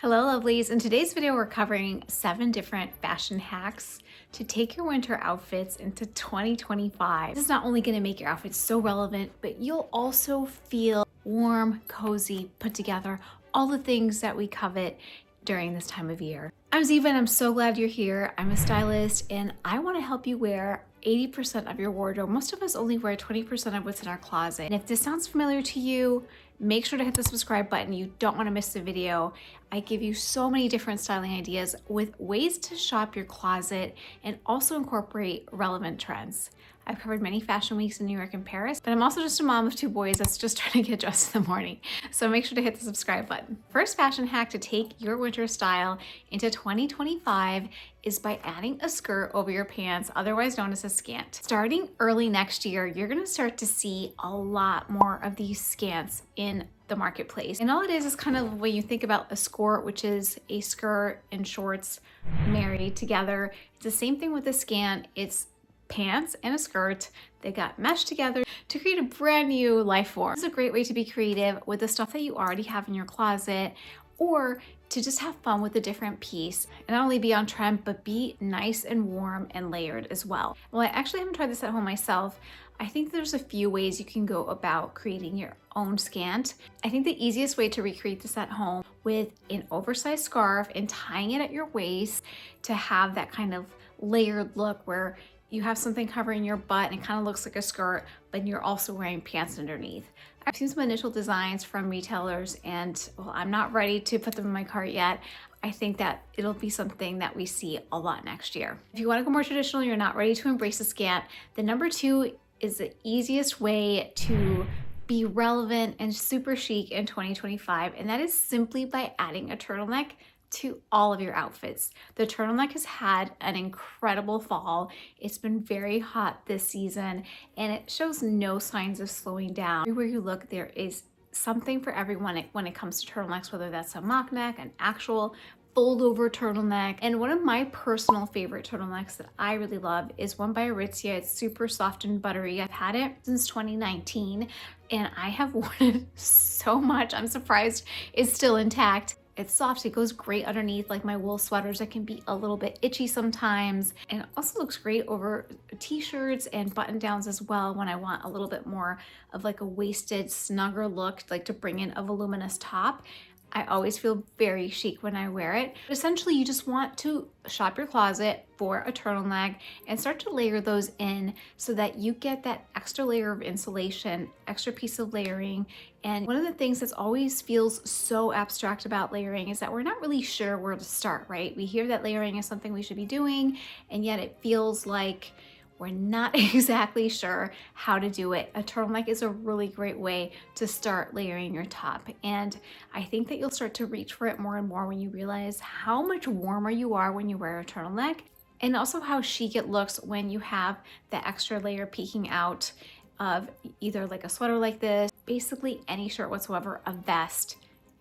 Hello lovelies, in today's video we're covering 7 different fashion hacks to take your winter outfits into 2025. This is not only going to make your outfits so relevant, but you'll also feel warm, cozy, put together, all the things that we covet during this time of year. I'm Ziva and I'm so glad you're here. I'm a stylist and I want to help you wear 80% of your wardrobe. Most of us only wear 20% of what's in our closet. And if this sounds familiar to you, make sure to hit the subscribe button. You don't want to miss the video. I give you so many different styling ideas with ways to shop your closet and also incorporate relevant trends. I've covered many fashion weeks in New York and Paris, but I'm also just a mom of 2 boys that's just trying to get dressed in the morning. So make sure to hit the subscribe button. First fashion hack to take your winter style into 2025 is by adding a skirt over your pants, otherwise known as a skant. Starting early next year, you're gonna start to see a lot more of these skants in the marketplace. And all it is kind of when you think about a skort, which is a skirt and shorts married together. It's the same thing with a skant. It's pants and a skirt. They got meshed together to create a brand new life form. This is a great way to be creative with the stuff that you already have in your closet, or to just have fun with a different piece and not only be on trend, but be nice and warm and layered as well. Well, I actually haven't tried this at home myself. I think there's a few ways you can go about creating your own skant. I think the easiest way to recreate this at home with an oversized scarf and tying it at your waist to have that kind of layered look where you have something covering your butt and it kind of looks like a skirt, but you're also wearing pants underneath. I've seen some initial designs from retailers and well, I'm not ready to put them in my cart yet. I think that it'll be something that we see a lot next year. If you want to go more traditional, you're not ready to embrace a skant, the number 2 is the easiest way to be relevant and super chic in 2025, and that is simply by adding a turtleneck to all of your outfits. The turtleneck has had an incredible fall. It's been very hot this season and it shows no signs of slowing down. Everywhere you look, there is something for everyone when it comes to turtlenecks, whether that's a mock neck, an actual fold over turtleneck. And one of my personal favorite turtlenecks that I really love is one by Aritzia. It's super soft and buttery. I've had it since 2019 and I have worn it so much. I'm surprised it's still intact. It's soft, it goes great underneath like my wool sweaters that can be a little bit itchy sometimes. And it also looks great over t-shirts and button downs as well when I want a little bit more of like a waisted, snugger look, like to bring in a voluminous top. I always feel very chic when I wear it. But essentially, you just want to shop your closet for a turtleneck and start to layer those in so that you get that extra layer of insulation, extra piece of layering. And one of the things that always feels so abstract about layering is that we're not really sure where to start, right? We hear that layering is something we should be doing, and yet it feels like we're not exactly sure how to do it. A turtleneck is a really great way to start layering your top. And I think that you'll start to reach for it more and more when you realize how much warmer you are when you wear a turtleneck, and also how chic it looks when you have the extra layer peeking out of either like a sweater like this, basically any shirt whatsoever, a vest.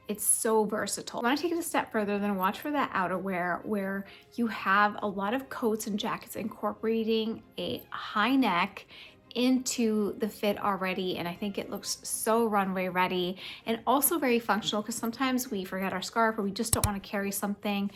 It's so versatile. I want to take it a step further, then watch for that outerwear where you have a lot of coats and jackets incorporating a high neck into the fit already, and I think it looks so runway ready and also very functional because sometimes we forget our scarf or we just don't want to carry something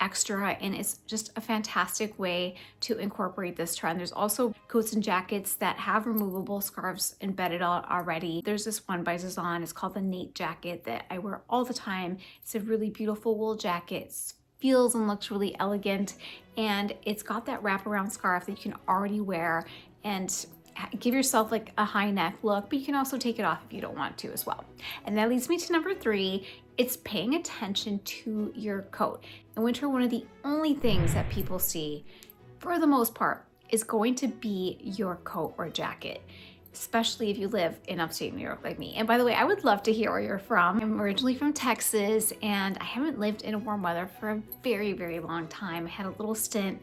extra, and it's just a fantastic way to incorporate this trend. There's also coats and jackets that have removable scarves embedded already. There's this one by Zazan, it's called the Nate jacket that I wear all the time. It's a really beautiful wool jacket. It feels and looks really elegant, and it's got that wraparound scarf that you can already wear and give yourself like a high neck look, but you can also take it off if you don't want to as well. And that leads me to number 3. It's paying attention to your coat. In winter, one of the only things that people see, for the most part, is going to be your coat or jacket, especially if you live in upstate New York like me. And by the way, I would love to hear where you're from. I'm originally from Texas, and I haven't lived in warm weather for a very, very long time. I had a little stint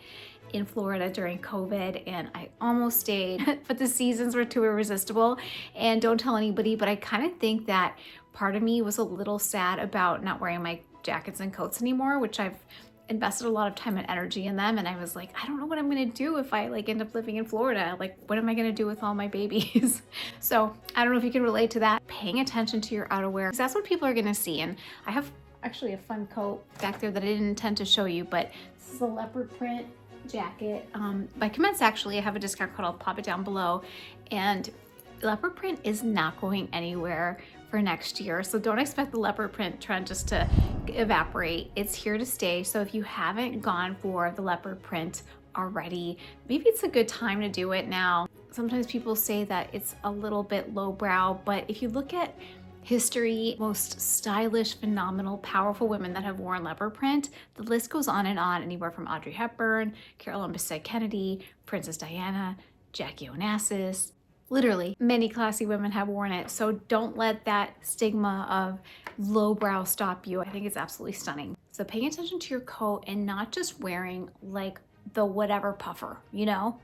in Florida during COVID and I almost stayed, but the seasons were too irresistible. And don't tell anybody, but I kind of think that part of me was a little sad about not wearing my jackets and coats anymore, which I've invested a lot of time and energy in them. And I was like, I don't know what I'm gonna do if I like end up living in Florida. Like, what am I gonna do with all my babies? So I don't know if you can relate to that. Paying attention to your outerwear, because that's what people are gonna see. And I have actually a fun coat back there that I didn't intend to show you, but this is a leopard print jacket. By Commence, actually, I have a discount code. I'll pop it down below. And leopard print is not going anywhere for next year. So don't expect the leopard print trend just to evaporate. It's here to stay. So if you haven't gone for the leopard print already, maybe it's a good time to do it now. Sometimes people say that it's a little bit lowbrow, but if you look at history, most stylish, phenomenal, powerful women that have worn leopard print, the list goes on and on, anywhere from Audrey Hepburn, Carolyn Bessette Kennedy, Princess Diana, Jackie Onassis. Literally, many classy women have worn it. So don't let that stigma of lowbrow stop you. I think it's absolutely stunning. So paying attention to your coat and not just wearing like the whatever puffer, you know?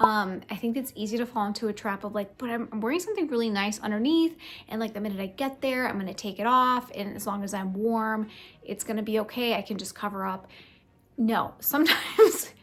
I think it's easy to fall into a trap of like, but I'm wearing something really nice underneath, and like the minute I get there, I'm gonna take it off, and as long as I'm warm, it's gonna be okay. I can just cover up. No, sometimes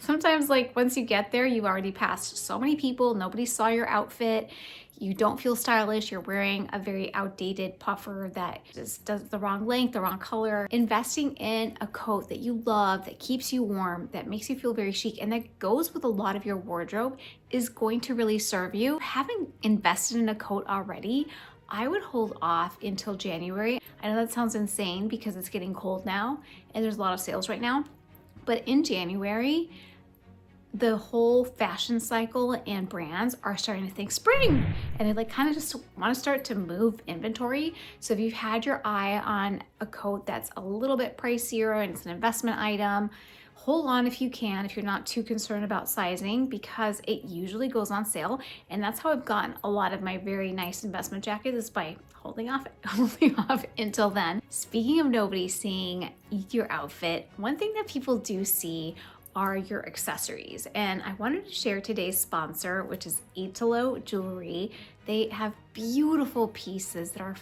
sometimes like once you get there, you've already passed so many people, nobody saw your outfit, you don't feel stylish, you're wearing a very outdated puffer that just does the wrong length, the wrong color. Investing in a coat that you love, that keeps you warm, that makes you feel very chic, and that goes with a lot of your wardrobe is going to really serve you. Having invested in a coat already, I would hold off until January. I know that sounds insane because it's getting cold now and there's a lot of sales right now, but in January, the whole fashion cycle and brands are starting to think spring, and they like kind of just want to start to move inventory. So if you've had your eye on a coat that's a little bit pricier and it's an investment item, hold on if you can, if you're not too concerned about sizing, because it usually goes on sale. And that's how I've gotten a lot of my very nice investment jackets, is by holding off until then. Speaking of nobody seeing your outfit, one thing that people do see are your accessories. And I wanted to share today's sponsor, which is Italo Jewelry. They have beautiful pieces that are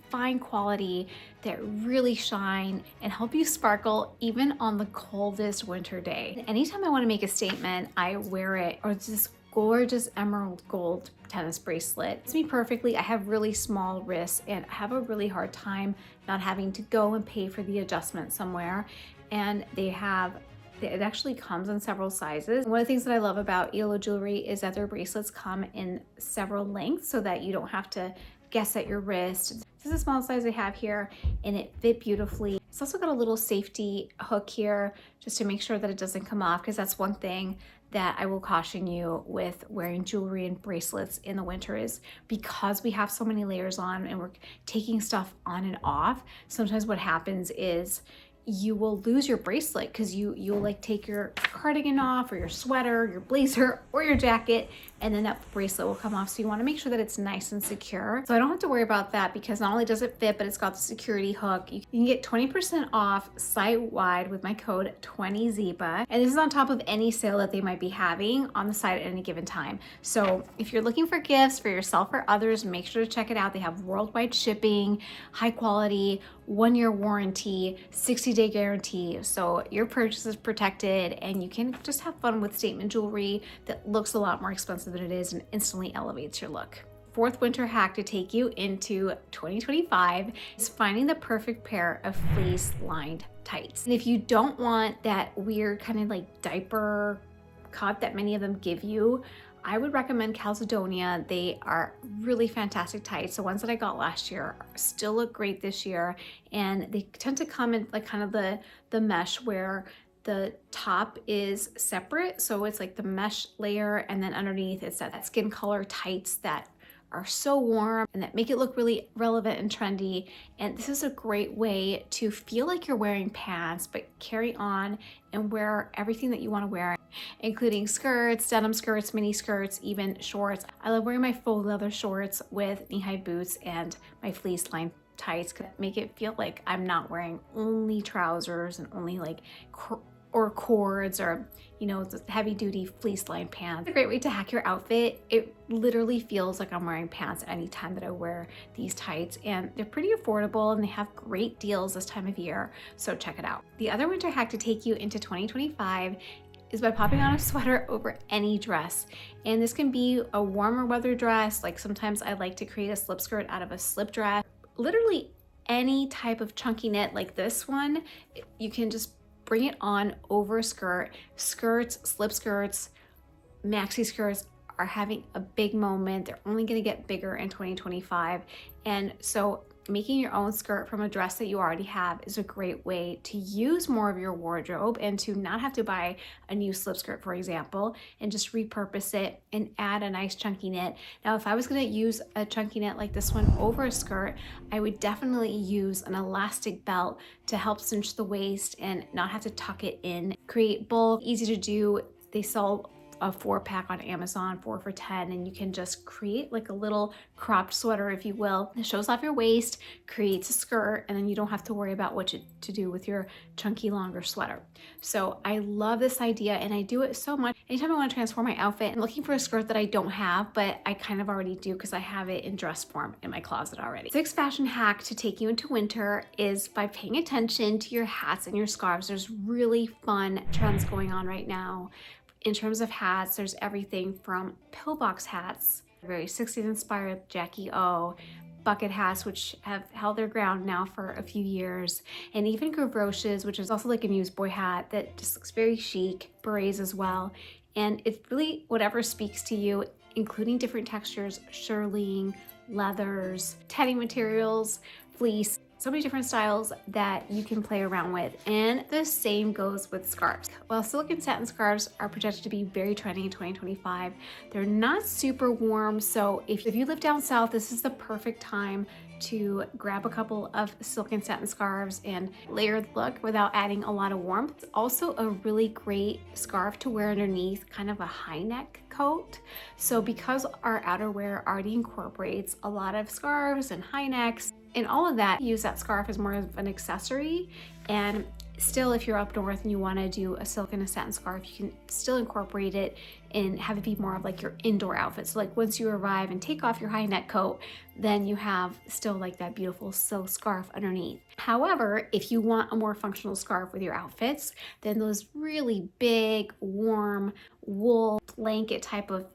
fine quality, that really shine and help you sparkle even on the coldest winter day. Anytime I want to make a statement, I wear it, or it's this gorgeous emerald gold tennis bracelet. It's me perfectly. I have really small wrists and I have a really hard time not having to go and pay for the adjustment somewhere. And it actually comes in several sizes. One of the things that I love about Italo Jewelry is that their bracelets come in several lengths so that you don't have to guess at your wrist. This is the small size I have here, and it fit beautifully. It's also got a little safety hook here just to make sure that it doesn't come off, because that's one thing that I will caution you with wearing jewelry and bracelets in the winter, is because we have so many layers on and we're taking stuff on and off. Sometimes what happens is you will lose your bracelet because you'll like take your cardigan off, or your sweater, your blazer, or your jacket, and then that bracelet will come off. So you want to make sure that it's nice and secure. So I don't have to worry about that, because not only does it fit, but it's got the security hook. You can get 20% off site-wide with my code 20ZEBA. And this is on top of any sale that they might be having on the site at any given time. So if you're looking for gifts for yourself or others, make sure to check it out. They have worldwide shipping, high quality, 1-year warranty, 60-day guarantee. So your purchase is protected, and you can just have fun with statement jewelry that looks a lot more expensive than it is and instantly elevates your look. Fourth winter hack to take you into 2025 is finding the perfect pair of fleece lined tights. And if you don't want that weird kind of like diaper cut that many of them give you, I would recommend Calzedonia. They are really fantastic tights. The ones that I got last year still look great this year, and they tend to come in like kind of the mesh where the top is separate. So it's like the mesh layer, and then underneath it's that skin color tights that are so warm and that make it look really relevant and trendy. And this is a great way to feel like you're wearing pants, but carry on and wear everything that you want to wear, including skirts, denim skirts, mini skirts, even shorts. I love wearing my faux leather shorts with knee-high boots and my fleece lined tights, because make it feel like I'm not wearing only trousers and only like or cords, or you know, the heavy duty fleece lined pants. It's a great way to hack your outfit. It literally feels like I'm wearing pants anytime that I wear these tights, and they're pretty affordable and they have great deals this time of year, so check it out. The other winter hack to take you into 2025 is by popping on a sweater over any dress. And this can be a warmer weather dress, like sometimes I like to create a slip skirt out of a slip dress. Literally any type of chunky knit like this one, you can just bring it on over a skirt. Skirts, slip skirts, maxi skirts are having a big moment. They're only going to get bigger in 2025. And so making your own skirt from a dress that you already have is a great way to use more of your wardrobe and to not have to buy a new slip skirt, for example, and just repurpose it and add a nice chunky knit. Now, if I was going to use a chunky knit like this one over a skirt, I would definitely use an elastic belt to help cinch the waist and not have to tuck it in. Create bulk, easy to do. They sell a 4-pack on Amazon, 4 for $10, and you can just create like a little cropped sweater, if you will. It shows off your waist, creates a skirt, and then you don't have to worry about what to do with your chunky, longer sweater. So I love this idea, and I do it so much. Anytime I want to transform my outfit, I'm looking for a skirt that I don't have, but I kind of already do because I have it in dress form in my closet already. 6th fashion hack to take you into winter is by paying attention to your hats and your scarves. There's really fun trends going on right now. In terms of hats, there's everything from pillbox hats, very 60s inspired Jackie O, bucket hats, which have held their ground now for a few years, and even gavroches, which is also like a newsboy hat that just looks very chic, berets as well. And it's really whatever speaks to you, including different textures, shearling, leathers, tatting materials, fleece. So many different styles that you can play around with, and the same goes with scarves. While silk and satin scarves are projected to be very trendy in 2025, they're not super warm, so if you live down south, this is the perfect time to grab a couple of silk and satin scarves and layer the look without adding a lot of warmth. It's also a really great scarf to wear underneath kind of a high neck coat. So because our outerwear already incorporates a lot of scarves and high necks and all of that, use that scarf as more of an accessory. And still, if you're up north and you want to do a silk and a satin scarf, you can still incorporate it and have it be more of like your indoor outfit. So like once you arrive and take off your high neck coat, then you have still like that beautiful silk scarf underneath. However, if you want a more functional scarf with your outfits, then those really big, warm wool blanket type of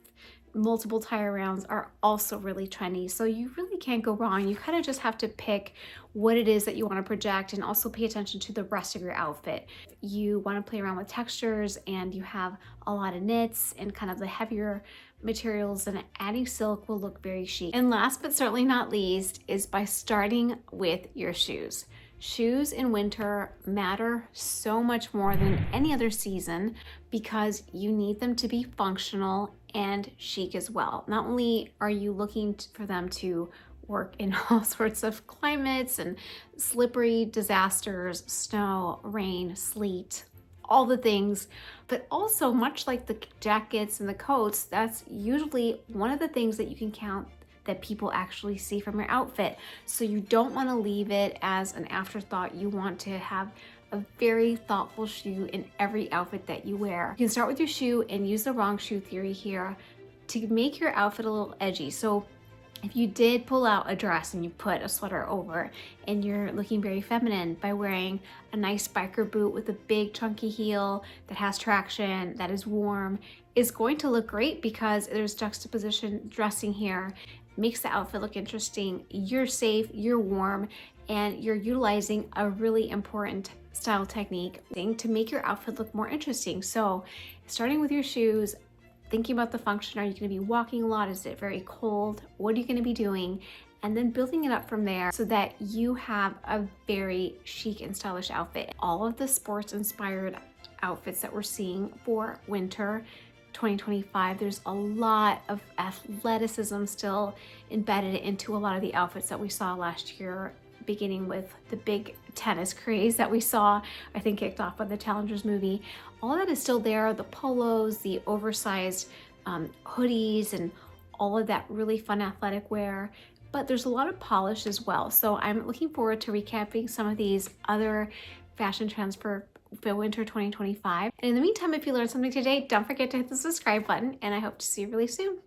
multiple tie arounds are also really trendy. So you really can't go wrong. You kind of just have to pick what it is that you want to project and also pay attention to the rest of your outfit. You want to play around with textures and you have a lot of knits and kind of the heavier materials, and adding silk will look very chic. And last but certainly not least is by starting with your shoes. Shoes in winter matter so much more than any other season because you need them to be functional and chic as well. Not only are you looking for them to work in all sorts of climates and slippery disasters, snow, rain, sleet, all the things, but also much like the jackets and the coats, that's usually one of the things that you can count that people actually see from your outfit. So you don't want to leave it as an afterthought. You want to have a very thoughtful shoe in every outfit that you wear. You can start with your shoe and use the wrong shoe theory here to make your outfit a little edgy. So if you did pull out a dress and you put a sweater over and you're looking very feminine by wearing a nice biker boot with a big chunky heel that has traction, that is warm, is going to look great because there's juxtaposition dressing here. Makes the outfit look interesting. You're safe, you're warm, and you're utilizing a really important style technique to make your outfit look more interesting. So starting with your shoes, thinking about the function. Are you going to be walking a lot? Is it very cold? What are you going to be doing? And then building it up from there so that you have a very chic and stylish outfit. All of the sports inspired outfits that we're seeing for winter 2025, there's a lot of athleticism still embedded into a lot of the outfits that we saw last year, beginning with the big tennis craze that we saw, I think kicked off by the Challengers movie. All that is still there, the polos, the oversized hoodies, and all of that really fun athletic wear. But there's a lot of polish as well. So I'm looking forward to recapping some of these other fashion trends for winter 2025. And in the meantime, if you learned something today, don't forget to hit the subscribe button, and I hope to see you really soon.